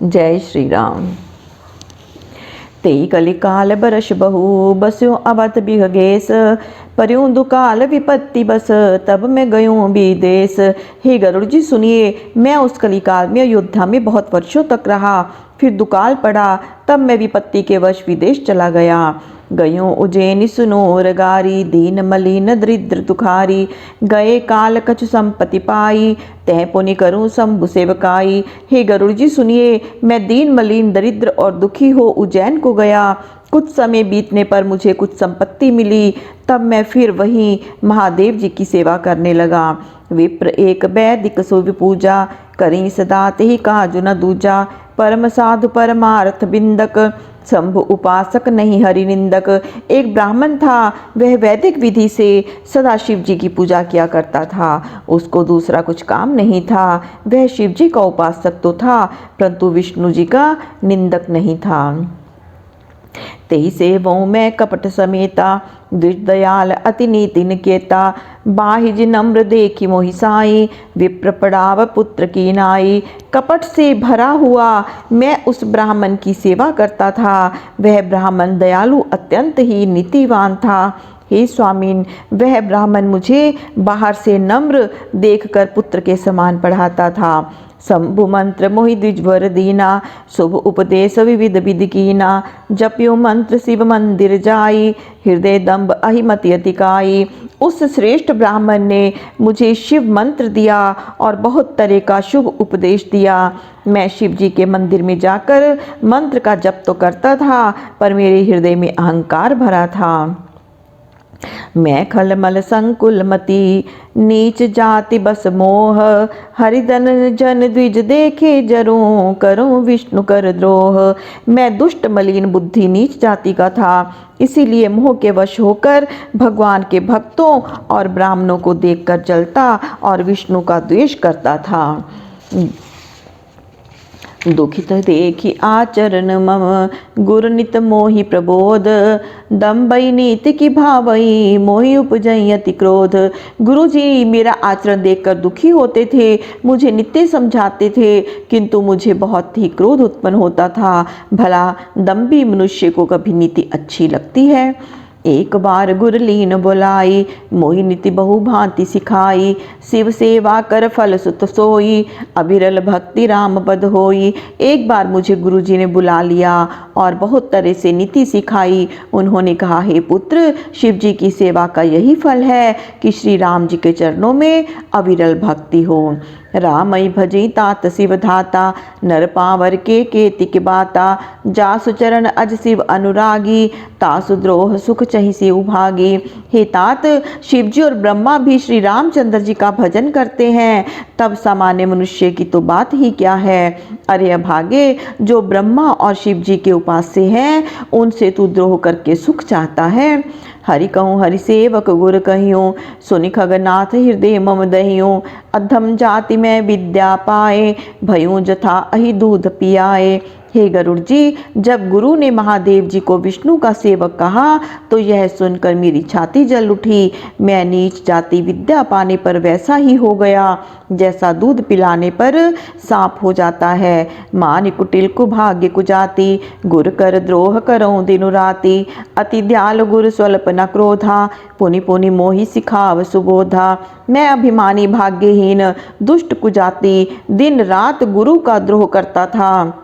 जय श्री राम। तेई कलिकाल बरस बहु बस्यो अवत बिहगेस, पर्यों दुकाल विपत्ति बस तब मैं गयूं विदेश। हे गरुड़ जी सुनिए, मैं उस कलिकाल में अयोध्या में बहुत वर्षों तक रहा, फिर दुकाल पड़ा, तब मैं विपत्ति के वश विदेश चला गया। गयों उज्जैन सुनोर गारी, दीन मलिन दरिद्र दुखारी। गए काल कछु संपत्ति पाई, तह पुनि करूं शंभु सेवकाई। हे गरुड़ जी सुनिए, मैं दीन मलिन दरिद्र और दुखी हो उज्जैन को गया। कुछ समय बीतने पर मुझे कुछ संपत्ति मिली, तब मैं फिर वहीं महादेव जी की सेवा करने लगा। विप्र एक वैदिक शुभ पूजा, करी सदा ही काजु न दूजा। परम साधु परमार्थ बिंदक, शंभु उपासक नहीं हरि निंदक। एक ब्राह्मण था, वह वैदिक विधि से सदा शिव जी की पूजा किया करता था। उसको दूसरा कुछ काम नहीं था। वह शिव जी का उपासक तो था, परंतु विष्णु जी का निंदक नहीं था। तेई सेवों में कपट समेता, दयाल अति नीति निकेता। बाहिज नम्र देखी मोहि साई, विप्र पड़ाव पुत्र की नाई। कपट से भरा हुआ मैं उस ब्राह्मण की सेवा करता था। वह ब्राह्मण दयालु अत्यंत ही नीतिवान था। हे स्वामीन, वह ब्राह्मण मुझे बाहर से नम्र देखकर पुत्र के समान पढ़ाता था। शंभु मंत्र मोहि द्विजवर दीना, शुभ उपदेश विविध विधि कीना। जप्यो मंत्र शिव मंदिर जाई, हृदय दम्भ अहिमति अतिकाई। उस श्रेष्ठ ब्राह्मण ने मुझे शिव मंत्र दिया और बहुत तरह का शुभ उपदेश दिया। मैं शिव जी के मंदिर में जाकर मंत्र का जप तो करता था, पर मेरे हृदय में अहंकार भरा था। मैं खलमल संकुल मति, नीच जाति बस मोह। हरिदन जन द्विज देखे जरूं, करूं विष्णु कर द्रोह। मैं दुष्ट मलिन बुद्धि नीच जाति का था, इसीलिए मोह के वश होकर भगवान के भक्तों और ब्राह्मणों को देखकर जलता और विष्णु का द्वेष करता था। दुखित देखी आचरण मम, गुरु नित मोहि प्रबोध। दम्भई नीति की भावई, मोहि उपजई अति क्रोध। गुरु जी मेरा आचरण देखकर दुखी होते थे, मुझे नित्य समझाते थे, किंतु मुझे बहुत ही क्रोध उत्पन्न होता था। भला दम्भी मनुष्य को कभी नीति अच्छी लगती है? एक बार गुरलीन बुलाई, मोहि नीति बहु भांति सिखाई। शिव सेवा कर फल सुत सोई, अविरल भक्ति राम पद होई। एक बार मुझे गुरुजी ने बुला लिया और बहुत तरह से नीति सिखाई। उन्होंने कहा, हे पुत्र, शिव जी की सेवा का यही फल है कि श्री राम जी के चरणों में अविरल भक्ति हो। रामई भजी तात शिव धाता, नर पावर के केतिक बाता। जासु चरण अज शिव अनुरागी, तासु द्रोह सुख चहि से उभागी। हे तात, शिव जी और ब्रह्मा भी श्री रामचंद्र जी का भजन करते हैं, तब सामान्य मनुष्य की तो बात ही क्या है। अरे अभागे, जो ब्रह्मा और शिव जी के उपास्य हैं, उनसे तू द्रोह करके सुख चाहता है। हरि कहूँ हरि सेवक गुर कहियो, सुनि खगनाथ हृदय मम दहियो। अधम जाति में विद्या पाए, भयूं जथा अहि दूध पियाए। हे गरुड़ जी, जब गुरु ने महादेव जी को विष्णु का सेवक कहा, तो यह सुनकर मेरी छाती जल उठी। मैं नीच जाति विद्या पाने पर वैसा ही हो गया, जैसा दूध पिलाने पर सांप हो जाता है। मान कुटिल कुभाग्य कुजाति, गुर कर द्रोह करऊं दिनु राति। अति दयाल गुरु स्वल्प न क्रोधा, पुनि पुनि मोहि सिखाव सुबोधा। मैं अभिमानी भाग्यहीन दुष्ट कुजाति दिन रात गुरु का द्रोह करता था,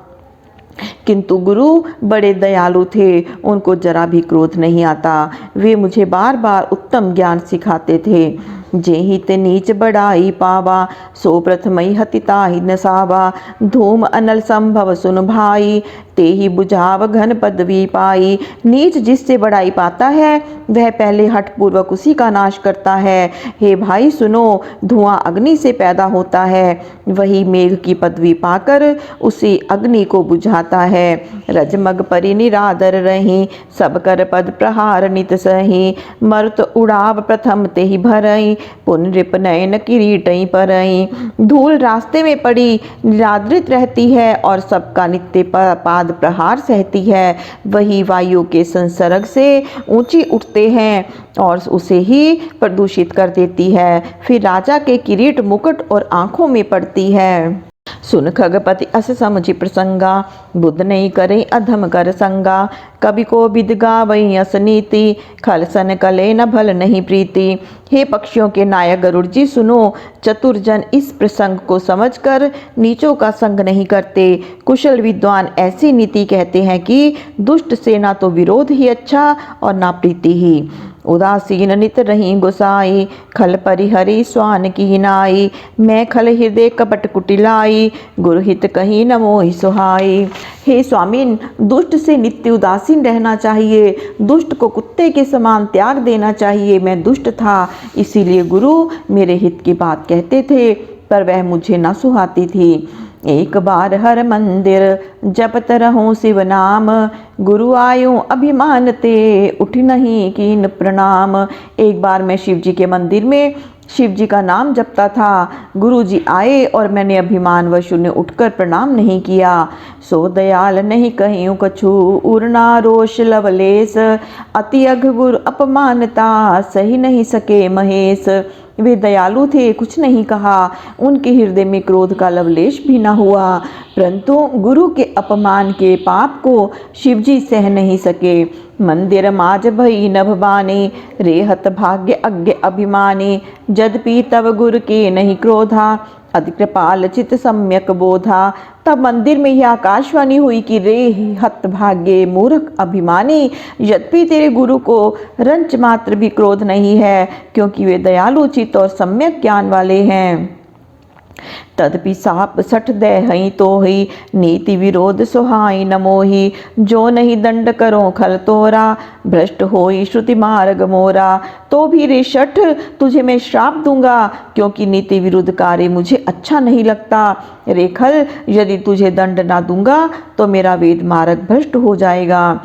किंतु गुरु बड़े दयालु थे, उनको जरा भी क्रोध नहीं आता। वे मुझे बार बार उत्तम ज्ञान सिखाते थे। जेहि ते नीच बड़ाई पावा, सो प्रथमई हतिताहि नसावा। धूम अनल संभव सुन भाई, तेहि बुझाव घन पदवी पाई। नीच जिससे बड़ाई पाता है, वह पहले हठपूर्वक उसी का नाश करता है। हे भाई सुनो, धुआं अग्नि से पैदा होता है, वही मेघ की पदवी पाकर उसी अग्नि को बुझाता है। रजमग परि निरादर रही, सब कर पद प्रहार नित सही। मरुत उड़ाव प्रथम ते ही भरई, पुनरिप नयन किरीटई परई। धूल रास्ते में पड़ी निरादरित रहती है और सबका नित्य पाद प्रहार सहती है। वही वायु के संसर्ग से ऊंची उठते हैं और उसे ही प्रदूषित कर देती है। फिर राजा के किरीट मुकुट और आंखों में पड़ती है। सुन खगपति अस समझि प्रसंगा, बुद्ध नहीं करे अधम कर संगा। कवि को विद गावई अस नीति, खल सन कले न भल नहीं प्रीति। हे पक्षियों के नायक गरुड़ जी सुनो, चतुर जन इस प्रसंग को समझकर नीचों का संग नहीं करते। कुशल विद्वान ऐसी नीति कहते हैं कि दुष्ट से ना तो विरोध ही अच्छा और ना प्रीति ही। उदासीन नित रही गुसाई, खल परिहरी स्वान की नाई। मैं खल हृदय कपट कुटिलाई, गुरुहित कहीं न मोहि सुहाई। हे स्वामीन, दुष्ट से नित्य उदासीन रहना चाहिए, दुष्ट को कुत्ते के समान त्याग देना चाहिए। मैं दुष्ट था, इसीलिए गुरु मेरे हित की बात कहते थे, पर वह मुझे न सुहाती थी। एक बार हर मंदिर जपत रहूं शिव नाम, गुरु आयो अभिमान ते उठ नहीं कीन प्रणाम। एक बार मैं शिव जी के मंदिर में शिव जी का नाम जपता था, गुरु जी आए और मैंने अभिमानवश उन्हें उठकर प्रणाम नहीं किया। सो दयाल नहीं कहियो कछु, उरना रोष लवलेश। अति अघ गुरु अपमानता, सही नहीं सके महेश। वे दयालु थे, कुछ नहीं कहा, उनके हृदय में क्रोध का लवलेश भी न हुआ, परंतु गुरु के अपमान के पाप को शिवजी सह नहीं सके। मंदिर माज भई नभ बानी, रेहत भाग्य अज्ञ अभिमानी। यद्यपि तब गुरु के नहीं क्रोधा, अति कृपाल चित सम्यक बोधा। तब मंदिर में यह आकाशवाणी हुई कि रे हत भाग्य मूर्ख अभिमानी, यद्यपि तेरे गुरु को रंच मात्र भी क्रोध नहीं है, क्योंकि वे दयालु चित और सम्यक ज्ञान वाले हैं। तदपि साप सठ दहई तो ही, नीति विरोध सुहाई न मोही। जो नहीं दंड करो खल तोरा, भ्रष्ट होई श्रुति मार्ग मोरा। तो भी रे शठ तुझे मैं श्राप दूंगा, क्योंकि नीति विरुद्ध कार्य मुझे अच्छा नहीं लगता। रे खल, यदि तुझे दंड ना दूंगा तो मेरा वेद मार्ग भ्रष्ट हो जाएगा।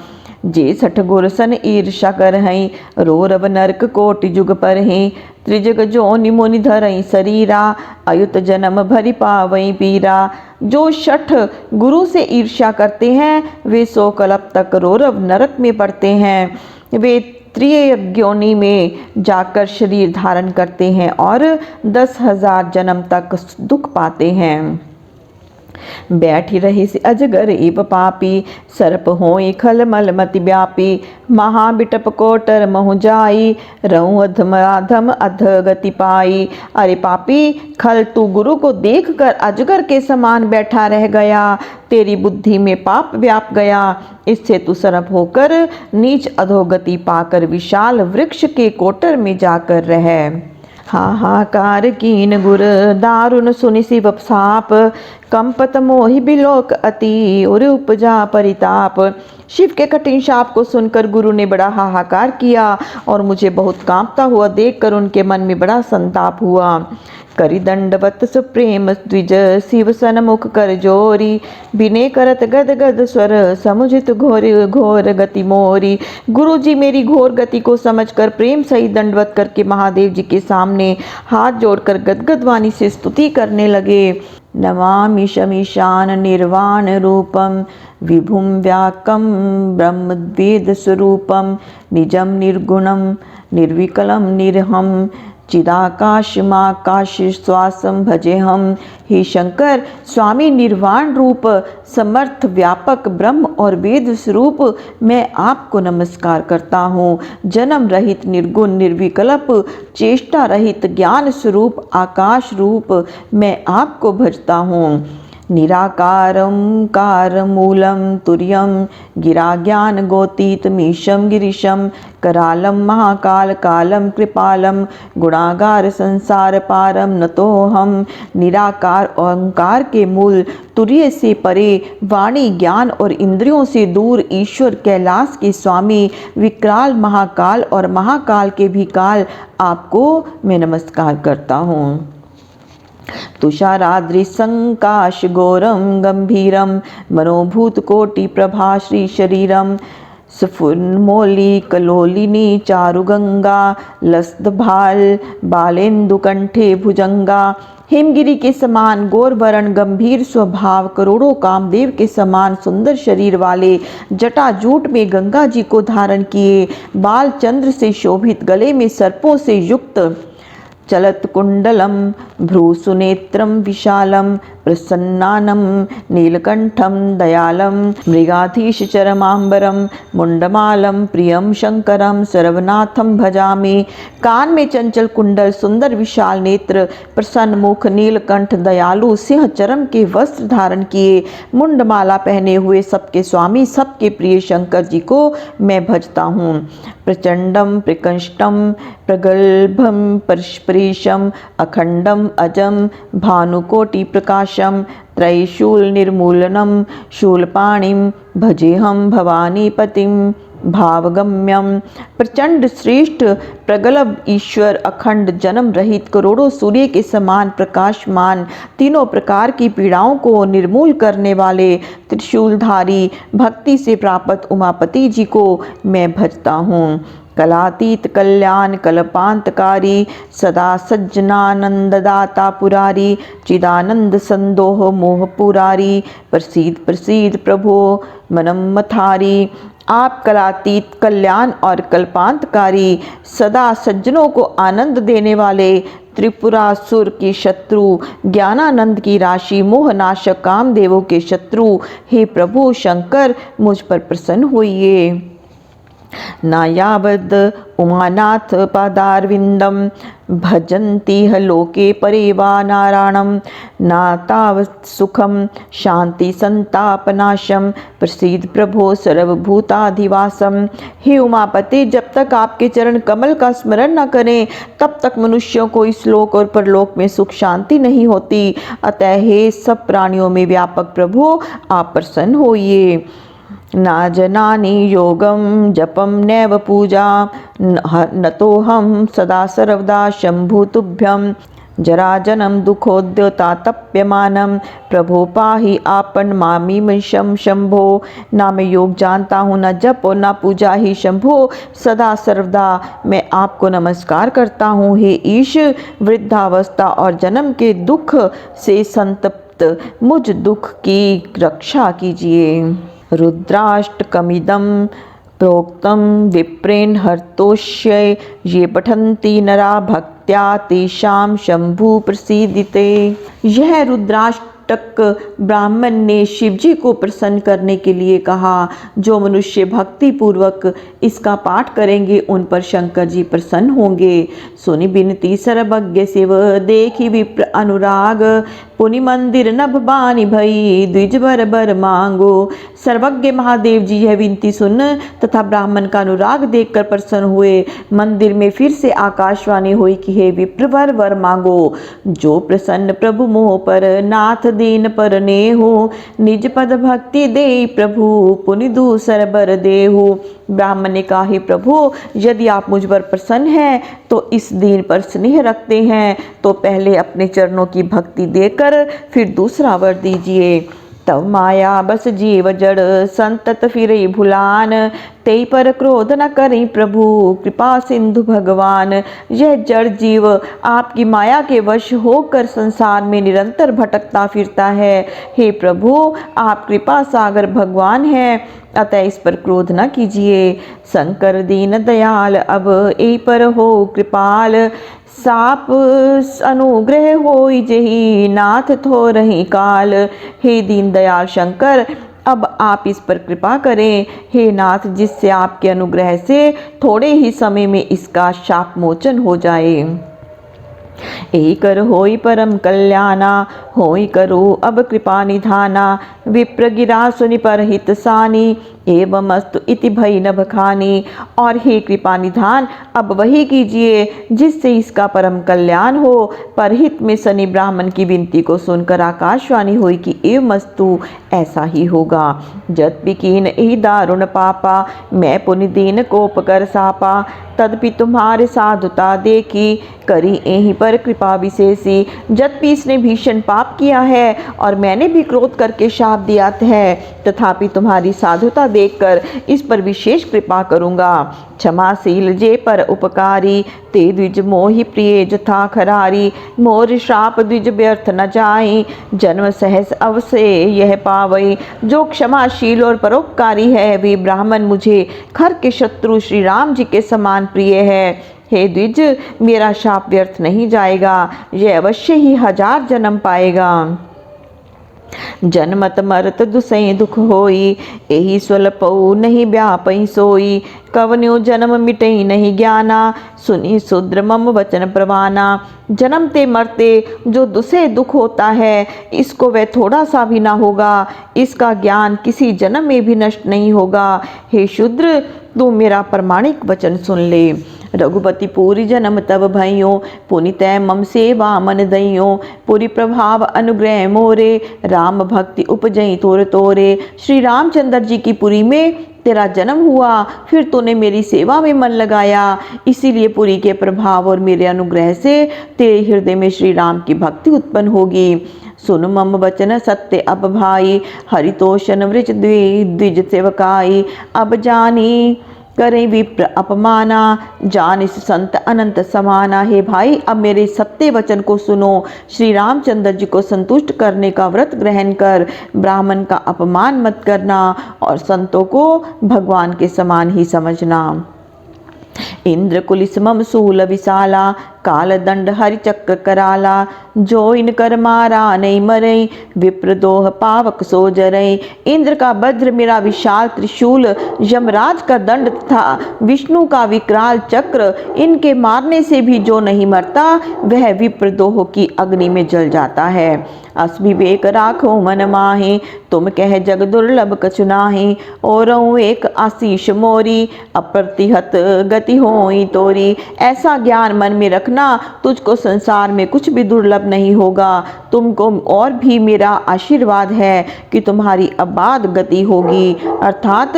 जे सठ गुरसन ईर्षा कर हई, रोरव नरक कोटि जुग पर ही। त्रिजग जोनि मुनि धरई शरीरा, अयुत जन्म भरि पावई पीरा। जो शठ गुरु से ईर्ष्या करते हैं, वे 100 कल्प तक रोरव नरक में पड़ते हैं। वे त्रियज्ञोनि में जाकर शरीर धारण करते हैं और 10,000 जन्म तक दुख पाते हैं। बैठी रही से अजगर इप पापी, सर्प होई खल मल मति व्यापी। महाबिटप कोटर महु जाई, रहूं अधम अध गति पाई। अरे पापी, खल तू गुरु को देखकर अजगर के समान बैठा रह गया, तेरी बुद्धि में पाप व्याप गया। इससे तू सर्प होकर नीच अधोगति पाकर विशाल वृक्ष के कोटर में जाकर रह। हाहाकार कीन गुर दारुण सुनि शिव साप, कंपत मोहि बिलोक अति उर उपजा परिताप। शिव के कठिन शाप को सुनकर गुरु ने बड़ा हाहाकार किया और मुझे बहुत कांपता हुआ देखकर उनके मन में बड़ा संताप हुआ। करि दंडवत सुप्रेम द्विज, शिव सन्मुख कर जोरी। बिने करत गद गद स्वर, समुझित घोर घोर गति मोरी। गुरु जी मेरी घोर गति को समझकर प्रेम सहित दंडवत करके महादेव जी के सामने हाथ जोड़कर गदगद वाणी से स्तुति करने लगे। नमामि शमीशान निर्वाण रूपम, विभुम व्याकम ब्रह्मवेद स्वरूपम। निजम निर्गुणम निर्विकलम निरहम, चिदाकाशमाकाश श्वासम भजे हम। हे शंकर, स्वामी निर्वाण रूप समर्थ व्यापक ब्रह्म और वेद स्वरूप मैं आपको नमस्कार करता हूँ। जन्म रहित निर्गुण निर्विकल्प चेष्टा रहित ज्ञान स्वरूप आकाश रूप मैं आपको भजता हूँ। निराकारं कारमूलं तुर्यं, गिरा ज्ञान गोतीतमीशं गिरीशं। करालं महाकाल कालं कृपालं, गुणागार संसार पारम नतोहम। निराकार ओंकार के मूल तुर्य से परे, वाणी ज्ञान और इंद्रियों से दूर ईश्वर कैलाश के स्वामी विकराल महाकाल और महाकाल के भी काल आपको मैं नमस्कार करता हूँ। तुषाराद्रिसंकाश घोरम गंभीरम, मनोभूत कोटि प्रभा श्री शरीरम। स्फुरन्मौली कलोलिनी चारुगंगा, लसद्भाल बालेन्दु कंठे भुजंगा। हिमगिरी के समान गौर वर्ण गंभीर स्वभाव, करोड़ों कामदेव के समान सुंदर शरीर वाले, जटाजूट में गंगा जी को धारण किए, बाल चंद्र से शोभित, गले में सर्पों से युक्त, चलत कुंडलम भ्रूसुनेत्रं विशालं प्रसन्नानं नीलकण्ठं दयालं मृगाधीशचरमाम्बरं मुंडमालं प्रियं शंकरं सर्वनाथं भजामि। कान में चंचल कुंडल, सुंदर विशाल नेत्र, प्रसन्न मुख, नीलकंठ, दयालु सिंह चरम के वस्त्र धारण किए, मुंडमाला पहने हुए सबके स्वामी, सबके प्रिय शंकर जी को मैं भजता हूँ। प्रचंडम प्रकंष्टम प्रगल्भम परिशम अखंडम अजम भानुकोटि प्रकाशम त्रैशूल निर्मूलनम शूलपाणिम भजेहम भवानीपतिम भावगम्यम। प्रचंड श्रेष्ठ प्रगल्भ ईश्वर, अखंड जन्म रहित, करोड़ों सूर्य के समान प्रकाशमान, तीनों प्रकार की पीड़ाओं को निर्मूल करने वाले त्रिशूलधारी, भक्ति से प्राप्त उमापति जी को मैं भजता हूँ। कलातीत कल्याण कल्पांतकारी सदा सज्जनानंददाता पुरारी चिदानंद संदोह मोह पुरारी प्रसीद प्रसीद प्रभो मनम मथारी। आप कलातीत कल्याण और कल्पांतकारी, सदा सज्जनों को आनंद देने वाले, त्रिपुरासुर की शत्रु, ज्ञानानंद की राशि, मोहनाशक, कामदेवों के शत्रु, हे प्रभु शंकर मुझ पर प्रसन्न होइए। नायावद उमानाथ पादारविंदम भजन्ति ह लोके परेवा नारायणम नातावत् सुखम शांति संतापनाशम प्रसीद प्रभो सर्वभूताधिवासम। हे उमापति, जब तक आपके चरण कमल का स्मरण न करें तब तक मनुष्यों को इस लोक और परलोक में सुख शांति नहीं होती। अतः हे सब प्राणियों में व्यापक प्रभु आप प्रसन्न होइए। ना जनानि योगम जपम नैव पूजा न तो हम सदा सर्वदा शंभु तुभ्यम जराजनम दुखोद्योतातप्यमानम प्रभो पाहि आपन मामी शंभो। ना मैं योग जानता हूँ, न जप और न पूजा ही शंभो, सदा सर्वदा मैं आपको नमस्कार करता हूँ। हे ईश, वृद्धावस्था और जन्म के दुख से संतप्त मुझ दुख की रक्षा कीजिए। रुद्राष्टकमिदं प्रोक्तं विप्रेण हर्तोष्य ये पठन्ति नरा भक्त्या तेषां शंभु प्रसीदिते। यह रुद्राष्टक ब्राह्मण ने शिवजी को प्रसन्न करने के लिए कहा। जो मनुष्य भक्ति पूर्वक इसका पाठ करेंगे उन पर शंकर जी प्रसन्न होंगे। सुनि बिनती सर्वज्ञ शिव देखी विप्र अनुराग पुनि मंदिर नभ बानी भई द्विज बर बर मांगो। सर्वज्ञ महादेव जी यह विनती सुन तथा ब्राह्मण का अनुराग देखकर प्रसन्न हुए। मंदिर में फिर से आकाशवाणी हुई कि हे विप्र वर वर मांगो। जो प्रसन्न प्रभु मोह पर नाथ दीन पर नेहु निज पद भक्ति दे प्रभु पुनि दूसर बर देहु। ब्राह्मण ने कहा, हे प्रभु, यदि आप मुझ पर प्रसन्न हैं तो इस दीन पर स्नेह रखते हैं तो पहले अपने चरणों की भक्ति देकर फिर दूसरा वर दीजिए। तब माया बस जीव जड़ संतत फिरे भुलान ते पर क्रोध न करें प्रभु कृपा सिंधु भगवान। यह जड़ जीव आपकी माया के वश होकर संसार में निरंतर भटकता फिरता है। हे प्रभु, आप कृपा सागर भगवान हैं, अतः इस पर क्रोध न कीजिए। शंकर दीन दयाल अब ए पर हो कृपाल साप अनुग्रह होई जही नाथ थो रही काल। हे दीन दयाल शंकर, अब आप इस पर कृपा करें। हे नाथ, जिससे आपके अनुग्रह से थोड़े ही समय में इसका शाप मोचन हो जाए। एकर होई परम कल्याणा होई करो अब कृपा निधाना। विप्र गिरा सुनि पर हित सानी एवं अस्तु इति भई न बखानी। और हे कृपा निधान, अब वही कीजिए जिससे इसका परम कल्याण हो। परहित में सनी ब्राह्मण की विनती को सुनकर आकाशवाणी हुई कि एवं अस्तु, ऐसा ही होगा। जत कीन ही दारुण पापा मैं पुनि दीन कोप कर सापा। तदपि तुम्हारे साधुता देखी करी यहीं पर कृपा विशेषी। जदपि इसने भीषण पाप किया है और मैंने भी क्रोध करके शाप दिया है, तथापि तुम्हारी साधुता देखकर इस पर विशेष कृपा करूँगा। क्षमाशील जे पर उपकारी ते द्विज मोहि प्रिय जथा खरारी। मोर श्राप द्विज व्यर्थ न जाई जन्म सहस अवसे यह पावई। जो क्षमाशील और परोपकारी है वे ब्राह्मण मुझे खर के शत्रु श्री राम जी के समान प्रिय है। हे द्विज, मेरा शाप व्यर्थ नहीं जाएगा, यह अवश्य ही 1000 जन्म पाएगा। जन्मत मरत दुसई दुख होई, एही स्वल्पऊ नहीं व्यापई सोई। कवन्यो जन्म मिटई नहीं ज्ञाना, सुनी शूद्र मम वचन प्रवाना। जन्मते मरते जो दुसे दुख होता है, इसको वह थोड़ा सा भी ना होगा, इसका ज्ञान किसी जन्म में भी नष्ट नहीं होगा। हे शूद्र, तू मेरा प्रमाणिक वचन सुन ले। रघुपति पूरी जन्म तब भइयो, पुनितै मम सेवा मन दइयो। पूरी प्रभाव अनुग्रह मोरे, राम भक्ति उपजई तोर तोरे। श्री रामचंद्र जी की पुरी में तेरा जन्म हुआ, फिर तूने मेरी सेवा में मन लगाया, इसीलिए पुरी के प्रभाव और मेरे अनुग्रह से तेरे हृदय में श्री राम की भक्ति उत्पन्न होगी। सुन मम वचन सत्य अब भाई, हरितोषण वृच द्विज सेवकाई। अब जानी करें विप्र अपमाना, जान इस संत अनंत समाना। हे भाई, अब मेरे सत्य वचन को सुनो। श्री रामचंद्र जी को संतुष्ट करने का व्रत ग्रहण कर, ब्राह्मण का अपमान मत करना और संतों को भगवान के समान ही समझना। इंद्र कुलिस मम सूल विशाला, काल दंड हरि चक्र कराला। जो इन कर मारा नहीं मरई, विप्र दोह पावक सो जरई। इंद्र का वज्र मेरा विशाल त्रिशूल, यमराज का दंड था विष्णु का विकराल चक्र, इनके मारने से भी जो नहीं मरता वह विप्र दोह की अग्नि में जल जाता है। अस्विवेक राखो मन माहे, तुम कह जग दुर्लभ कछु नाहि। और एक आशीष मोरी, अप्रतिहत गति होई तोरी। ऐसा ज्ञान मन में रखना, तुझको संसार में कुछ भी दुर्लभ नहीं होगा। तुमको और भी मेरा आशीर्वाद है कि तुम्हारी अबाध गति होगी, अर्थात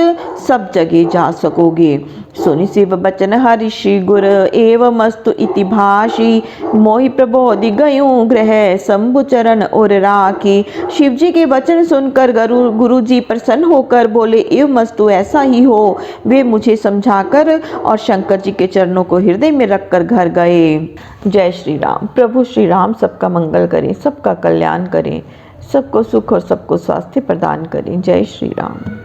सब जगह जा सकोगे। सुनि शिव बचन हरि श्री गुर, एवमस्तु इति भाषी। मोहि प्रबोधि गयूं ग्रह, शंभु चरण और राखी। शिव जी के वचन सुनकर गुरु जी प्रसन्न होकर बोले, एवमस्तु ऐसा ही हो। वे मुझे समझाकर और शंकर जी के चरणों को हृदय में रखकर घर गए। जय श्री राम। प्रभु श्री राम सबका मंगल करें, सबका कल्याण करें, सबको सुख और सबको स्वास्थ्य प्रदान करें। जय श्री राम।